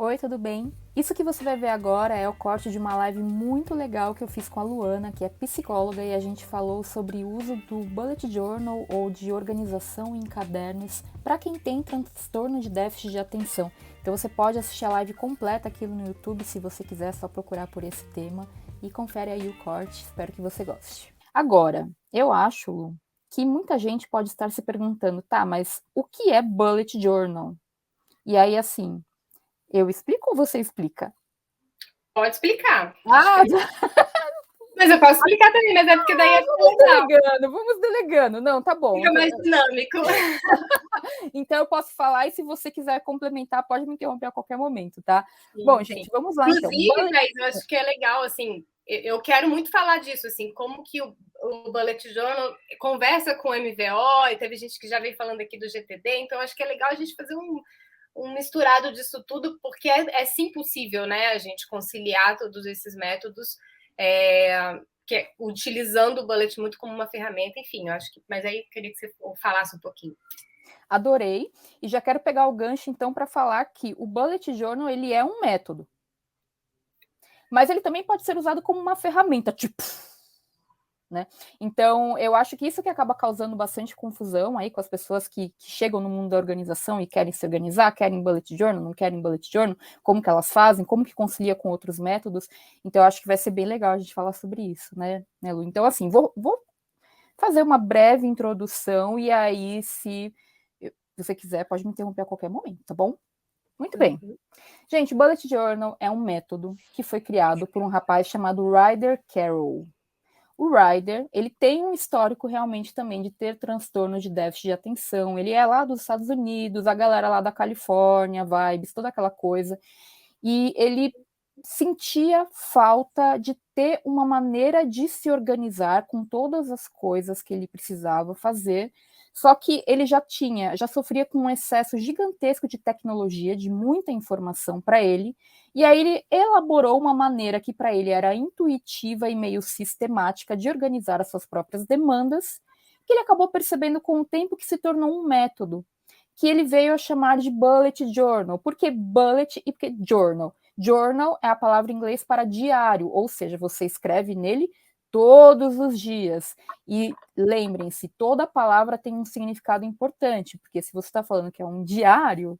Oi, tudo bem? Isso que você vai ver agora é o corte de uma live muito legal que eu fiz com a Luana, que é psicóloga, e a gente falou sobre o uso do bullet journal ou de organização em cadernos para quem tem transtorno de déficit de atenção. Então você pode assistir a live completa aqui no YouTube se você quiser, é só procurar por esse tema e confere aí o corte, espero que você goste. Agora, eu acho, Lu, que muita gente pode estar se perguntando, tá, mas o que é bullet journal? E aí, assim, eu explico ou você explica? Pode explicar. Acho Ah, que... Mas eu posso explicar também, mas é porque daí é vamos legal, delegando, vamos delegando. Não, tá bom. fica mais dinâmico. Então eu posso falar e se você quiser complementar, pode me interromper a qualquer momento, tá? Bom, Sim, gente, sim. vamos lá então. Inclusive, Thaís, eu acho que é legal, assim, eu quero muito falar disso, assim, como que o Bullet Journal conversa com o MVO, e teve gente que já veio falando aqui do GTD, então acho que é legal a gente fazer um misturado disso tudo, porque é sim possível, né, a gente conciliar todos esses métodos, utilizando o Bullet muito como uma ferramenta, enfim, eu acho que, mas aí eu queria que você falasse um pouquinho. Adorei. E já quero pegar o gancho então para falar que o Bullet Journal ele é um método, mas ele também pode ser usado como uma ferramenta, tipo, né? Então, eu acho que isso que acaba causando bastante confusão aí com as pessoas que chegam no mundo da organização e querem se organizar, querem bullet journal, não querem bullet journal, como que elas fazem, como que concilia com outros métodos. Então, eu acho que vai ser bem legal a gente falar sobre isso, né, Lu? Então, assim, vou fazer uma breve introdução e aí, se você quiser, pode me interromper a qualquer momento, tá bom? Muito bem. Gente, o Bullet Journal é um método que foi criado por um rapaz chamado Ryder Carroll. O Ryder, ele tem um histórico realmente também de ter transtorno de déficit de atenção. Ele é lá dos Estados Unidos, a galera lá da Califórnia, vibes, toda aquela coisa. E ele sentia falta de ter uma maneira de se organizar com todas as coisas que ele precisava fazer. Só que ele já sofria com um excesso gigantesco de tecnologia, de muita informação para ele, e aí ele elaborou uma maneira que para ele era intuitiva e meio sistemática de organizar as suas próprias demandas, que ele acabou percebendo com o tempo que se tornou um método, que ele veio a chamar de bullet journal. Por que bullet e por que journal? Journal é a palavra em inglês para diário, ou seja, você escreve nele todos os dias. E lembrem-se, toda palavra tem um significado importante, porque se você está falando que é um diário,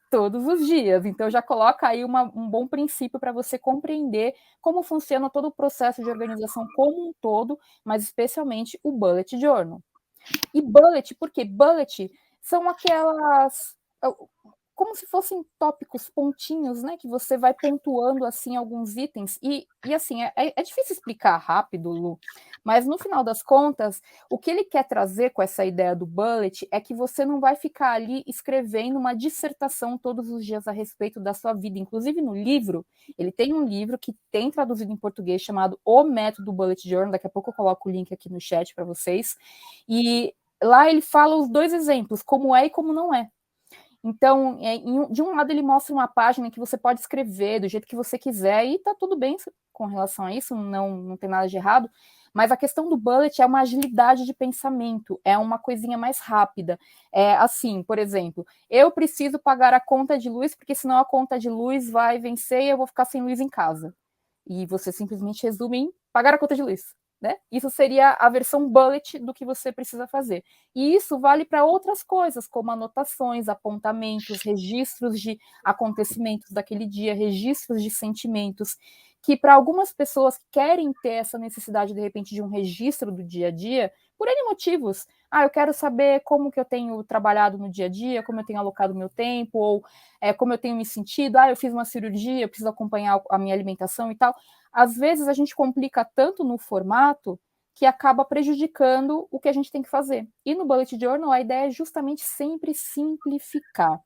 todos os dias. Então já coloca aí um bom princípio para você compreender como funciona todo o processo de organização como um todo, mas especialmente o bullet journal. E bullet, porque bullet são aquelas como se fossem tópicos, pontinhos, né, que você vai pontuando, assim, alguns itens, e assim, é difícil explicar rápido, Lu, mas no final das contas, o que ele quer trazer com essa ideia do bullet é que você não vai ficar ali escrevendo uma dissertação todos os dias a respeito da sua vida, inclusive no livro, ele tem um livro que tem traduzido em português chamado O Método Bullet Journal, daqui a pouco eu coloco o link aqui no chat para vocês, e lá ele fala os dois exemplos, como é e como não é. Então, de um lado ele mostra uma página que você pode escrever do jeito que você quiser e tá tudo bem com relação a isso, não tem nada de errado, mas a questão do bullet é uma agilidade de pensamento, é uma coisinha mais rápida. É assim, por exemplo, eu preciso pagar a conta de luz porque senão a conta de luz vai vencer e eu vou ficar sem luz em casa. E você simplesmente resume em pagar a conta de luz. Né? Isso seria a versão bullet do que você precisa fazer. E isso vale para outras coisas, como anotações, apontamentos, registros de acontecimentos daquele dia, registros de sentimentos, que para algumas pessoas que querem ter essa necessidade, de repente, de um registro do dia a dia, por N motivos. Ah, eu quero saber como que eu tenho trabalhado no dia a dia, como eu tenho alocado meu tempo, ou como eu tenho me sentido. Ah, eu fiz uma cirurgia, eu preciso acompanhar a minha alimentação e tal. Às vezes a gente complica tanto no formato que acaba prejudicando o que a gente tem que fazer. E no Bullet Journal a ideia é justamente sempre simplificar.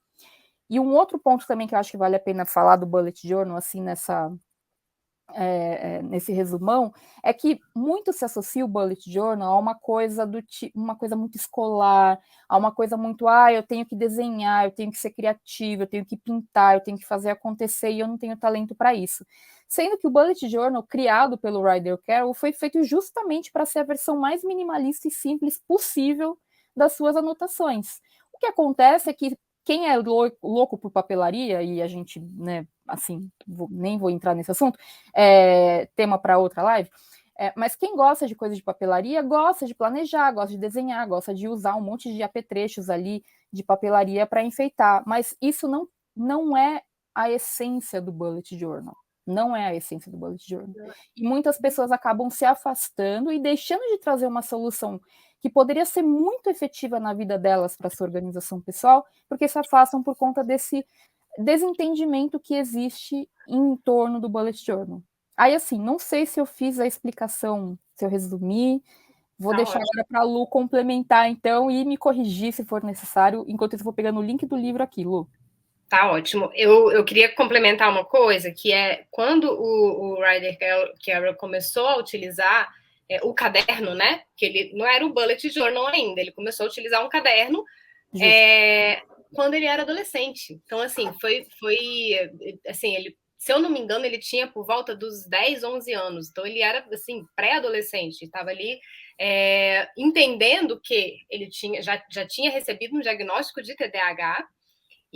E um outro ponto também que eu acho que vale a pena falar do Bullet Journal, assim, nesse resumão, é que muito se associa o bullet journal a uma coisa uma coisa muito escolar, a uma coisa muito, eu tenho que desenhar, eu tenho que ser criativo, eu tenho que pintar, eu tenho que fazer acontecer e eu não tenho talento para isso. Sendo que o bullet journal, criado pelo Ryder Carroll, foi feito justamente para ser a versão mais minimalista e simples possível das suas anotações. O que acontece é que quem é louco por papelaria, e a gente, né, assim, nem vou entrar nesse assunto, tema para outra live, mas quem gosta de coisa de papelaria, gosta de planejar, gosta de desenhar, gosta de usar um monte de apetrechos ali de papelaria para enfeitar, mas isso não é a essência do bullet journal. Não é a essência do bullet journal. E muitas pessoas acabam se afastando e deixando de trazer uma solução que poderia ser muito efetiva na vida delas para sua organização pessoal, porque se afastam por conta desse desentendimento que existe em torno do bullet journal. Aí, assim, não sei se eu fiz a explicação, se eu resumi, vou deixar agora para a Lu complementar, então, e me corrigir se for necessário, enquanto eu vou pegando o link do livro aqui, Lu. Tá ótimo. Eu queria complementar uma coisa, que é quando o Ryder Carroll começou a utilizar o caderno, né? Que ele não era o bullet journal ainda, ele começou a utilizar um caderno quando ele era adolescente. Então, assim, foi assim, ele, se eu não me engano, ele tinha por volta dos 10, 11 anos. Então, ele era, assim, pré-adolescente, estava ali entendendo que ele já tinha recebido um diagnóstico de TDAH,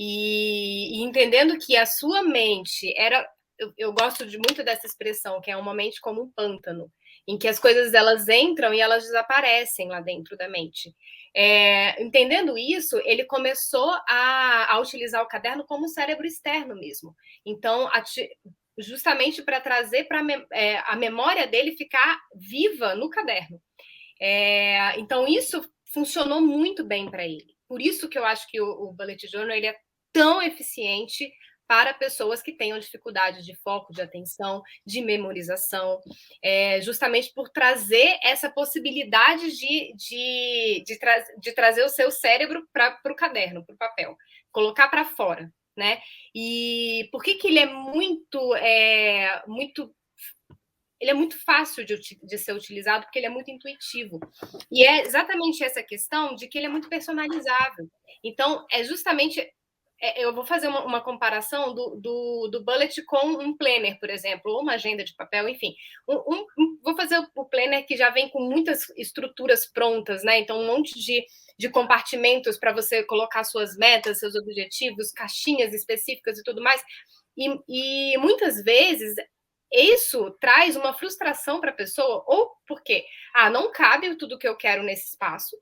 e entendendo que a sua mente era... Eu gosto muito dessa expressão, que é uma mente como um pântano, em que as coisas elas entram e elas desaparecem lá dentro da mente. Entendendo isso, ele começou a utilizar o caderno como um cérebro externo mesmo. Então, justamente para trazer para a memória dele ficar viva no caderno. Então, isso funcionou muito bem para ele. Por isso que eu acho que o Bullet Journal ele é tão eficiente para pessoas que tenham dificuldade de foco, de atenção, de memorização, justamente por trazer essa possibilidade de trazer o seu cérebro para o caderno, para o papel, colocar para fora, né? E por que ele é muito ele é muito fácil de ser utilizado, porque ele é muito intuitivo. E é exatamente essa questão de que ele é muito personalizável. Então, é justamente... eu vou fazer uma comparação do bullet com um planner, por exemplo, ou uma agenda de papel, enfim. Vou fazer o planner que já vem com muitas estruturas prontas, né? Então, um monte de compartimentos para você colocar suas metas, seus objetivos, caixinhas específicas e tudo mais. E muitas vezes isso traz uma frustração para a pessoa, ou porque não cabe tudo que eu quero nesse espaço,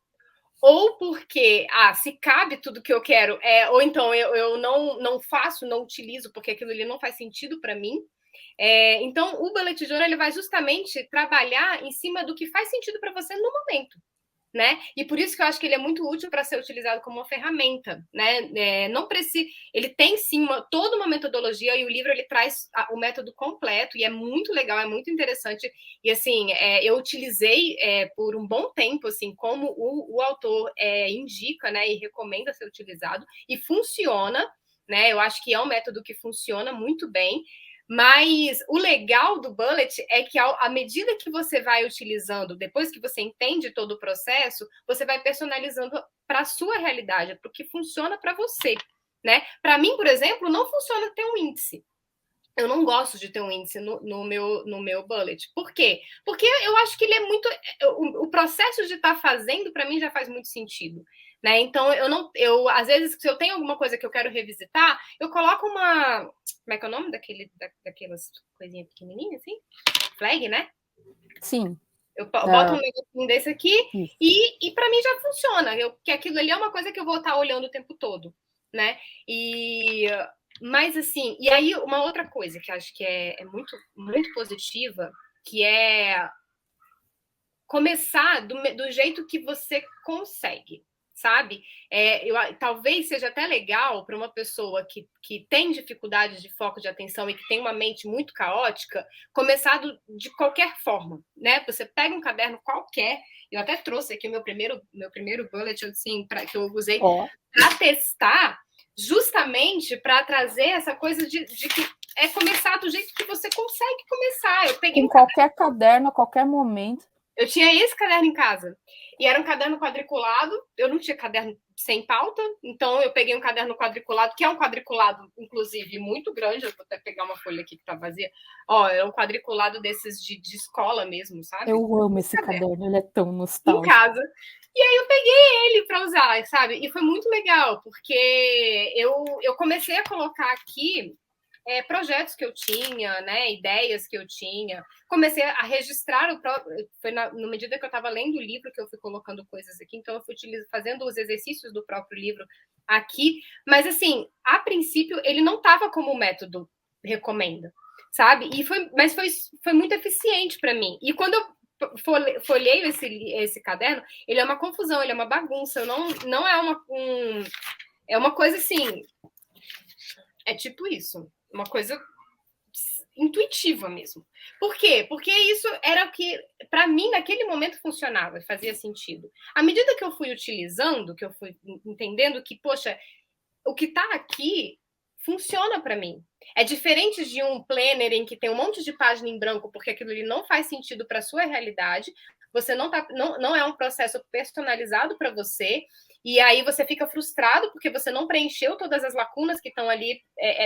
ou porque se cabe tudo que eu quero, ou então eu não faço, não utilizo, porque aquilo ali não faz sentido para mim. Então, o Bullet Journal ele vai justamente trabalhar em cima do que faz sentido para você no momento, né? E por isso que eu acho que ele é muito útil para ser utilizado como uma ferramenta, né? Não precisa, ele tem sim toda uma metodologia, e o livro ele traz o método completo, e é muito legal, é muito interessante. E assim, eu utilizei por um bom tempo, assim, como o autor indica, né? E recomenda ser utilizado, e funciona, né? Eu acho que é um método que funciona muito bem. Mas o legal do Bullet é que, à medida que você vai utilizando, depois que você entende todo o processo, você vai personalizando para a sua realidade, para o que funciona para você, né? Para mim, por exemplo, não funciona ter um índice. Eu não gosto de ter um índice no meu bullet. Por quê? Porque eu acho que ele é muito... O processo de estar fazendo, para mim, já faz muito sentido. Né? Então, às vezes, se eu tenho alguma coisa que eu quero revisitar, eu coloco uma... Como é que é o nome daquelas coisinhas pequenininhas, assim? Flag, né? Sim. Eu boto um negocinho desse aqui e para mim já funciona. Que aquilo ali é uma coisa que eu vou estar olhando o tempo todo, né? Mas, assim, e aí uma outra coisa que acho que é muito, muito positiva, que é começar do jeito que você consegue, sabe? Talvez seja até legal para uma pessoa que tem dificuldade de foco de atenção e que tem uma mente muito caótica, começar de qualquer forma, né? Você pega um caderno qualquer, eu até trouxe aqui o meu primeiro bullet, assim, que eu usei para testar, justamente para trazer essa coisa de que começar do jeito que você consegue começar. Eu peguei qualquer caderno, a qualquer momento. Eu tinha esse caderno em casa. E era um caderno quadriculado. Eu não tinha caderno sem pauta, então eu peguei um caderno quadriculado, que é um quadriculado, inclusive, muito grande, eu vou até pegar uma folha aqui que tá vazia, é um quadriculado desses de escola mesmo, sabe? Eu amo esse caderno, ele é tão Em nostálgico. casa. E aí eu peguei ele para usar, sabe? E foi muito legal, porque eu comecei a colocar aqui projetos que eu tinha, né, ideias que eu tinha. Comecei a registrar o próprio. Foi na medida que eu estava lendo o livro que eu fui colocando coisas aqui, então eu fui fazendo os exercícios do próprio livro aqui. Mas, assim, a princípio, ele não estava como método recomenda, sabe? Mas foi muito eficiente para mim. E quando eu folheio esse caderno, ele é uma confusão, ele é uma bagunça. Não é é uma coisa assim. É tipo isso. Uma coisa intuitiva mesmo. Por quê? Porque isso era o que, para mim, naquele momento funcionava e fazia sentido. À medida que eu fui utilizando, que eu fui entendendo que, poxa, o que está aqui funciona para mim. É diferente de um planner em que tem um monte de página em branco, porque aquilo ali não faz sentido para a sua realidade. Você não é um processo personalizado para você. E aí você fica frustrado porque você não preencheu todas as lacunas que estão ali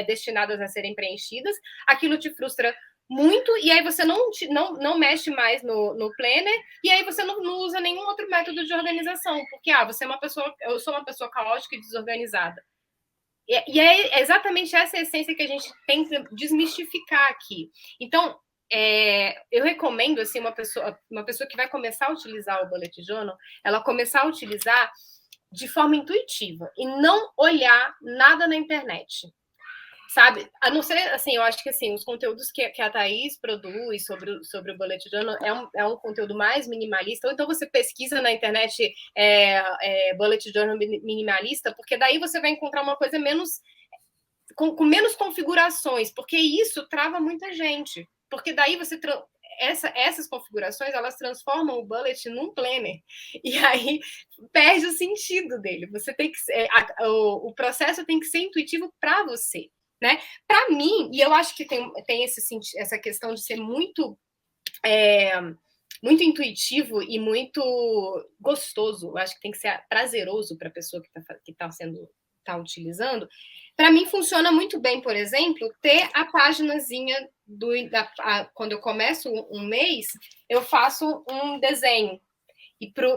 destinadas a serem preenchidas. Aquilo te frustra muito, e aí você não mexe mais no planner, e aí você não usa nenhum outro método de organização, porque eu sou uma pessoa caótica e desorganizada. E é exatamente essa essência que a gente tem que desmistificar aqui. Então, eu recomendo assim uma pessoa que vai começar a utilizar o Bullet Journal, ela começar a utilizar de forma intuitiva e não olhar nada na internet, sabe? A não ser, assim, eu acho que assim, os conteúdos que a Thaís produz sobre o Bullet Journal é um conteúdo mais minimalista, ou então você pesquisa na internet Bullet Journal minimalista, porque daí você vai encontrar uma coisa menos com menos configurações, porque isso trava muita gente, porque daí você essas configurações, elas transformam o Bullet num planner, e aí perde o sentido dele. Você tem que o processo tem que ser intuitivo para você, né? Para mim, e eu acho que tem essa questão de ser muito muito intuitivo e muito gostoso. Eu acho que tem que ser prazeroso para a pessoa que está utilizando. Para mim funciona muito bem, por exemplo, ter a paginazinha quando eu começo um mês, eu faço um desenho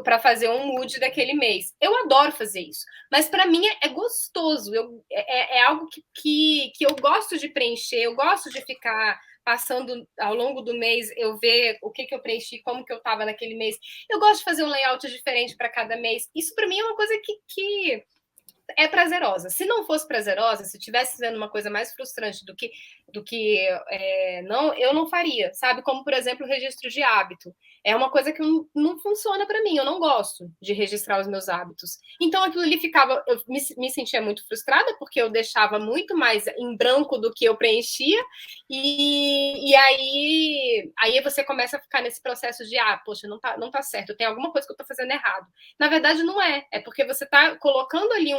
para fazer um mood daquele mês. Eu adoro fazer isso, mas para mim é gostoso. É algo que eu gosto de preencher, eu gosto de ficar passando ao longo do mês, eu ver o que eu preenchi, como que eu estava naquele mês. Eu gosto de fazer um layout diferente para cada mês. Isso para mim é uma coisa que é prazerosa. Se não fosse prazerosa, se estivesse sendo uma coisa mais frustrante do que não, eu não faria, sabe? Como, por exemplo, o registro de hábito. É uma coisa que não funciona para mim, eu não gosto de registrar os meus hábitos. Então, aquilo ali eu me sentia muito frustrada, porque eu deixava muito mais em branco do que eu preenchia, e aí você começa a ficar nesse processo de, poxa, não tá certo, tem alguma coisa que eu tô fazendo errado. Na verdade, não é porque você tá colocando ali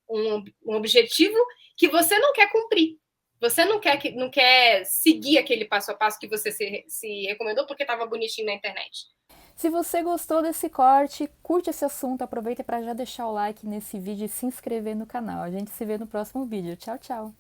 um objetivo que você não quer cumprir. Você não quer seguir aquele passo a passo que você se recomendou porque estava bonitinho na internet. Se você gostou desse corte, curte esse assunto, aproveita para já deixar o like nesse vídeo e se inscrever no canal. A gente se vê no próximo vídeo. Tchau, tchau!